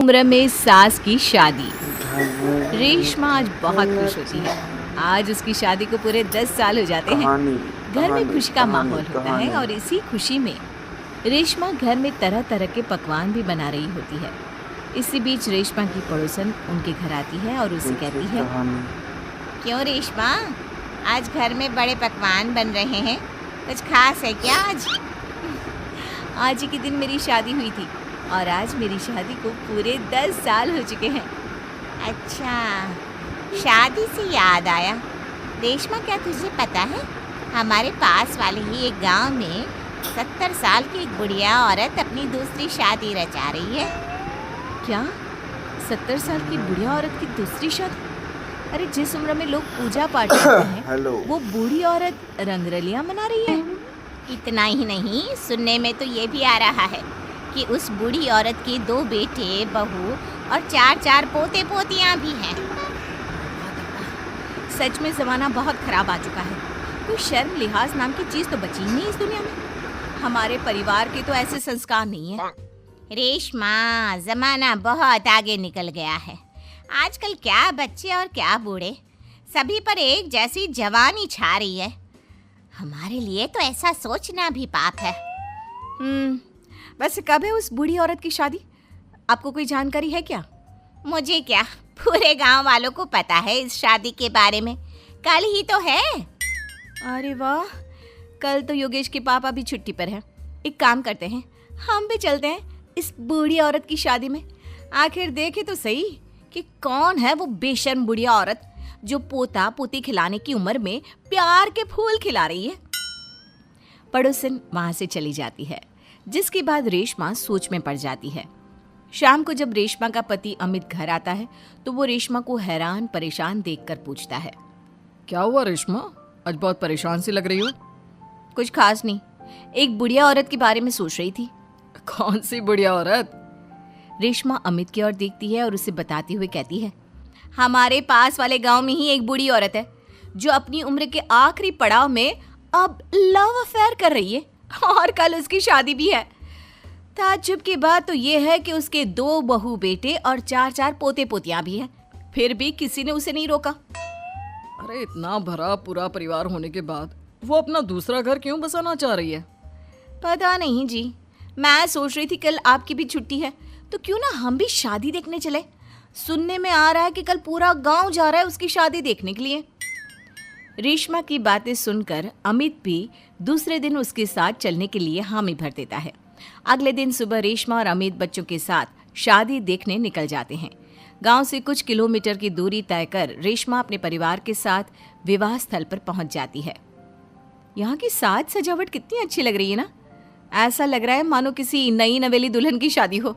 उम्र में सास की शादी। रेशमा आज बहुत खुश होती है। आज उसकी शादी को पूरे 10 साल हो जाते हैं। घर में खुशी का माहौल होता है और इसी खुशी में रेशमा घर में तरह तरह के पकवान भी बना रही होती है। इसी बीच रेशमा की पड़ोसन उनके घर आती है और उसे कहती है, क्यों रेशमा, आज घर में बड़े पकवान बन रहे हैं, कुछ खास है क्या आज? आज ही के दिन मेरी शादी हुई थी और आज मेरी शादी को पूरे 10 साल हो चुके हैं। अच्छा, शादी से याद आया, रेशमा क्या तुझे पता है हमारे पास वाले ही एक गांव में 70 साल की एक बुढ़िया औरत अपनी दूसरी शादी रचा रही है। क्या 70 साल की बुढ़िया औरत की दूसरी शादी? अरे जिस उम्र में लोग पूजा पाठ करते हैं वो बूढ़ी औरत रंगरलियां मना रही है। इतना ही नहीं, सुनने में तो ये भी आ रहा है कि उस बूढ़ी औरत के 2 बेटे, बहू और 4 पोते पोतियां भी हैं। सच में ज़माना बहुत ख़राब आ चुका है। कोई शर्म लिहाज नाम की चीज़ तो बची ही नहीं इस दुनिया में। हमारे परिवार के तो ऐसे संस्कार नहीं है। रेशमा, ज़माना बहुत आगे निकल गया है। आजकल क्या बच्चे और क्या बूढ़े, सभी पर एक जैसी जवानी छा रही है। हमारे लिए तो ऐसा सोचना भी पाप है। वैसे कब है उस बूढ़ी औरत की शादी? आपको कोई जानकारी है क्या? मुझे क्या, पूरे गांव वालों को पता है इस शादी के बारे में। कल ही तो है। अरे वाह, कल तो योगेश के पापा भी छुट्टी पर हैं। एक काम करते हैं, हम भी चलते हैं इस बूढ़ी औरत की शादी में। आखिर देखे तो सही कि कौन है वो बेशर्म बुढ़िया औरत जो पोता पोती खिलाने की उम्र में प्यार के फूल खिला रही है। पड़ोसन वहां से चली जाती है, जिसके बाद रेशमा सोच में पड़ जाती है। शाम को जब रेशमा का पति अमित घर आता है तो वो रेशमा को हैरान परेशान देखकर पूछता है, क्या हुआ रेशमा, आज बहुत परेशान सी लग रही हो? कुछ खास नहीं, एक बुढ़िया औरत के बारे में सोच रही थी। कौन सी बुढ़िया औरत? रेशमा अमित की ओर देखती है और उसे बताती हुए कहती है, हमारे पास वाले गांव में ही एक बूढ़ी औरत है जो अपनी उम्र के आखिरी पड़ाव में अब लव अफेयर कर रही है और कल उसकी शादी भी है। ताज्जुब की बात तो ये है कि उसके 2 बहू बेटे और 4 पोते पोतियां भी हैं, फिर भी किसी ने उसे नहीं रोका। अरे इतना भरा पूरा परिवार होने के बाद वो अपना दूसरा घर क्यों बसाना चाह रही है? पता नहीं जी, मैं सोच रही थी कल आपकी भी छुट्टी है तो क्यों ना हम भी शादी देखने चले। सुनने में आ रहा है कि कल पूरा गांव जा रहा है उसकी शादी देखने के लिए। रेशमा की बातें सुनकर अमित भी दूसरे दिन उसके साथ चलने के लिए हामी भर देता है। अगले दिन सुबह रेशमा और अमित बच्चों के साथ शादी देखने निकल जाते हैं। गांव से कुछ किलोमीटर की दूरी तय कर रेशमा अपने परिवार के साथ विवाह स्थल पर पहुंच जाती है। यहाँ की साज सजावट कितनी अच्छी लग रही है ना। ऐसा लग रहा है मानो किसी नई नवेली दुल्हन की शादी हो।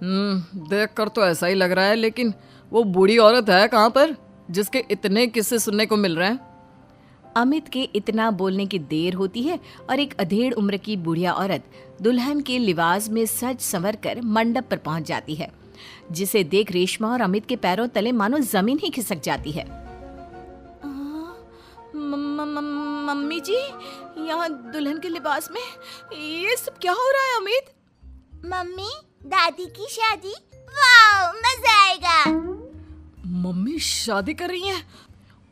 देखकर तो ऐसा ही लग रहा है, लेकिन वो बूढ़ी औरत है कहाँ पर जिसके इतने किस्से सुनने को मिल रहे हैं? अमित के इतना बोलने की देर होती है और एक अधेड़ उम्र की बुढ़िया औरत दुल्हन के लिबास में सज संवर कर मंडप पर पहुंच जाती है, जिसे देख रेशमा और अमित के पैरों तले मानो जमीन ही खिसक जाती है। मम्मी जी, यहाँ दुल्हन के लिबास में ये सब क्या हो रहा है? अमित, मम्मी, दादी की शादी, वाह, मजा आएगा। मम्मी शादी कर रही हैं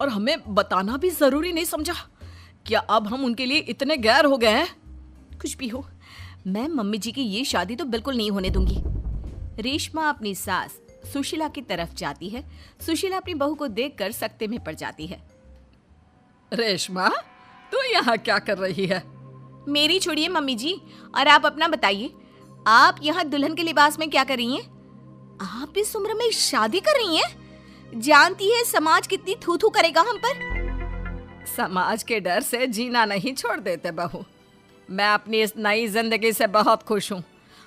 और हमें बताना भी जरूरी नहीं समझा? क्या अब हम उनके लिए इतने गैर हो गए हैं? कुछ भी हो, मैं मम्मी जी की ये शादी तो बिल्कुल नहीं होने दूंगी। रेशमा अपनी सास सुशीला की तरफ जाती है। सुशीला अपनी बहू को देखकर सकते में पड़ जाती है। रेशमा, तू यहाँ क्या कर रही है? मेरी छोड़िए मम्मी जी, और आप अपना बताइए, आप यहाँ दुल्हन के लिबास में क्या कर रही हैं? आप इस उम्र में शादी कर रही हैं? जानती है समाज कितनी थू थू करेगा हम पर। समाज के डर से जीना नहीं छोड़ देते बहू। मैं अपनी इस नई जिंदगी से बहुत खुश हूँ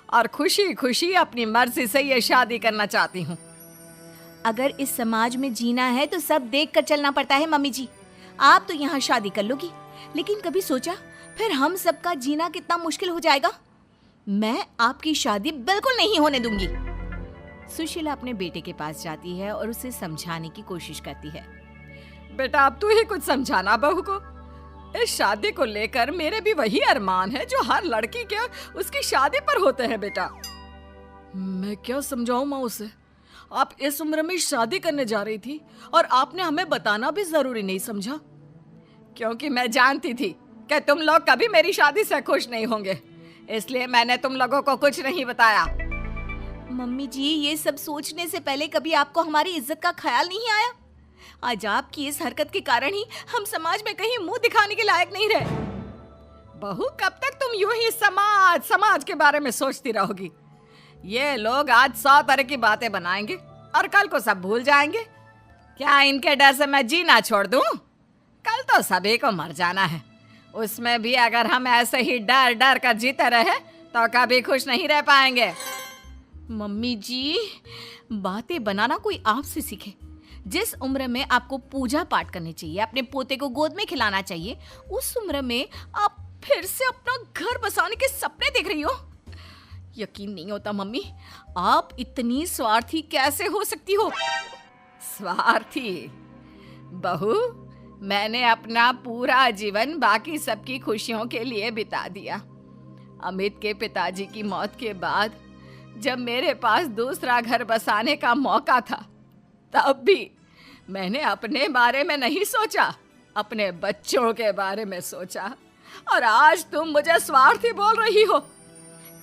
और खुशी खुशी अपनी मर्जी से ये शादी करना चाहती हूँ। अगर इस समाज में जीना है तो सब देख कर चलना पड़ता है मम्मी जी। आप तो यहाँ शादी कर लोगी, लेकिन कभी सोचा फिर हम सबका जीना कितना मुश्किल हो जाएगा? मैं आपकी शादी बिल्कुल नहीं होने दूंगी। सुशीला अपने बेटे के पास जाती है और उसे समझाने की कोशिश करती है। बेटा, अब तू ही कुछ समझाना बहू को। इस शादी को लेकर मेरे भी वही अरमान है जो हर लड़की के उसकी शादी पर होते हैं बेटा। मैं क्या समझाऊं माँ उसे? आप इस उम्र में शादी करने जा रही थी और आपने हमें बताना भी जरूरी नहीं समझा? क्योंकि मैं जानती थी कि तुम लोग कभी मेरी शादी से खुश नहीं होंगे, इसलिए मैंने तुम लोगों को कुछ नहीं बताया। मम्मी जी, ये सब सोचने से पहले कभी आपको हमारी इज्जत का ख्याल नहीं आया? आज आपकी इस हरकत के कारण ही हम समाज में कहीं मुंह दिखाने के लायक नहीं रहे। बहू, कब तक तुम यूं ही समाज के बारे में सोचती रहोगी? ये लोग आज 100 तरह की बातें बनाएंगे और कल को सब भूल जाएंगे। क्या इनके डर से मैं जीना छोड़ दूं? कल तो सभी को मर जाना है, उसमें भी अगर हम ऐसे ही डर डर कर जीते रहे तो कभी खुश नहीं रह पाएंगे। मम्मी जी, बातें बनाना कोई आपसे सीखे। जिस उम्र में आपको पूजा पाठ करनी चाहिए, अपने पोते को गोद में खिलाना चाहिए, उस उम्र में आप फिर से अपना घर बसाने के सपने देख रही हो। यकीन नहीं होता मम्मी, आप इतनी स्वार्थी कैसे हो सकती हो? स्वार्थी? बहू, मैंने अपना पूरा जीवन बाकी सबकी खुशियों के लिए बिता दिया। अमित के पिताजी की मौत के बाद जब मेरे पास दूसरा घर बसाने का मौका था, तब भी मैंने अपने बारे में नहीं सोचा, अपने बच्चों के बारे में सोचा। और आज तुम मुझे स्वार्थी बोल रही हो?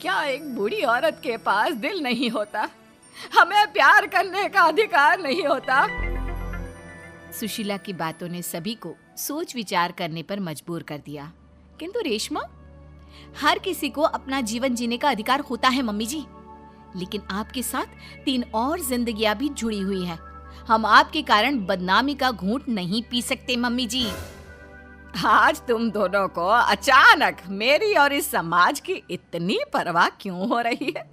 क्या एक बूढ़ी औरत के पास दिल नहीं होता? हमें प्यार करने का अधिकार नहीं होता? सुशीला की बातों ने सभी को सोच विचार करने पर मजबूर कर दिया। किंतु रेशमा, हर किसी को अपना जीवन जीने का अधिकार होता है मम्मी जी, लेकिन आपके साथ 3 और जिंदगियां भी जुड़ी हुई हैं। हम आपके कारण बदनामी का घूंट नहीं पी सकते मम्मी जी। आज तुम दोनों को अचानक मेरी और इस समाज की इतनी परवाह क्यों हो रही है?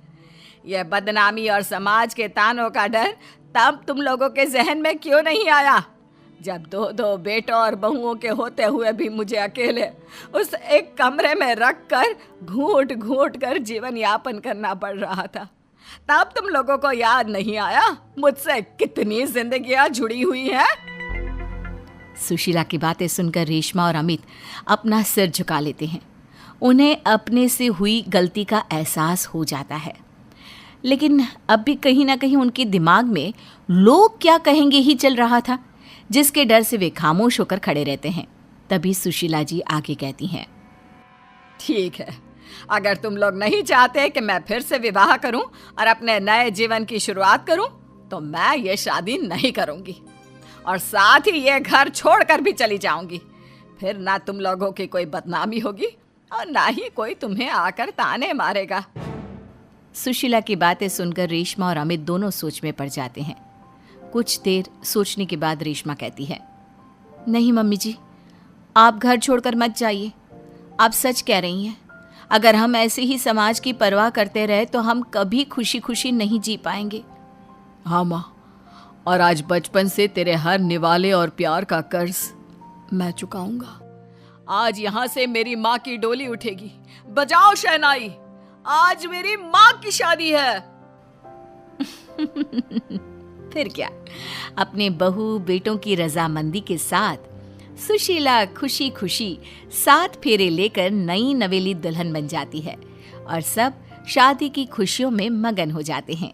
यह बदनामी और समाज के तानों का डर तब तुम लोगों के जहन में क्यों नहीं आया, जब 2 बेटों और बहुओं के होते हुए भी मुझे अकेले उस एक कमरे में रखकर घूंट घूंट कर जीवन यापन करना पड़ रहा था? तब तुम लोगों को याद नहीं आया मुझसे कितनी जिंदगियां जुड़ी हुई हैं? सुशीला की बातें सुनकर रेशमा और अमित अपना सिर झुका लेते हैं। उन्हें अपने से हुई गलती का एहसास हो जाता है, लेकिन अब भी कहीं ना कहीं उनके दिमाग में लोग क्या कहेंगे ही चल रहा था, जिसके डर से वे खामोश होकर खड़े रहते हैं। तभी सुशीला जी आगे कहती हैं, ठीक है, अगर तुम लोग नहीं चाहते कि मैं फिर से विवाह करूं और अपने नए जीवन की शुरुआत करूं, तो मैं ये शादी नहीं करूंगी और साथ ही ये घर छोड़कर भी चली जाऊंगी। फिर ना तुम लोगों की कोई बदनामी होगी और ना ही कोई तुम्हें आकर ताने मारेगा। सुशीला की बातें सुनकर रेशमा और अमित दोनों सोच में पड़ जाते हैं। कुछ देर सोचने के बाद रेशमा कहती है, नहीं मम्मी जी, आप घर छोड़कर मत जाइए। आप सच कह रही हैं। अगर हम ऐसे ही समाज की परवाह करते रहे तो हम कभी खुशी खुशी नहीं जी पाएंगे। हाँ माँ, और आज बचपन से तेरे हर निवाले और प्यार का कर्ज मैं चुकाऊंगा। आज यहाँ से मेरी माँ की डोली उठेगी। बजाओ शहनाई, आज मेरी माँ की शादी है। फिर क्या, अपने बहू बेटों की रजामंदी के साथ सुशीला खुशी खुशी 7 फेरे लेकर नई नवेली दुल्हन बन जाती है और सब शादी की खुशियों में मगन हो जाते हैं।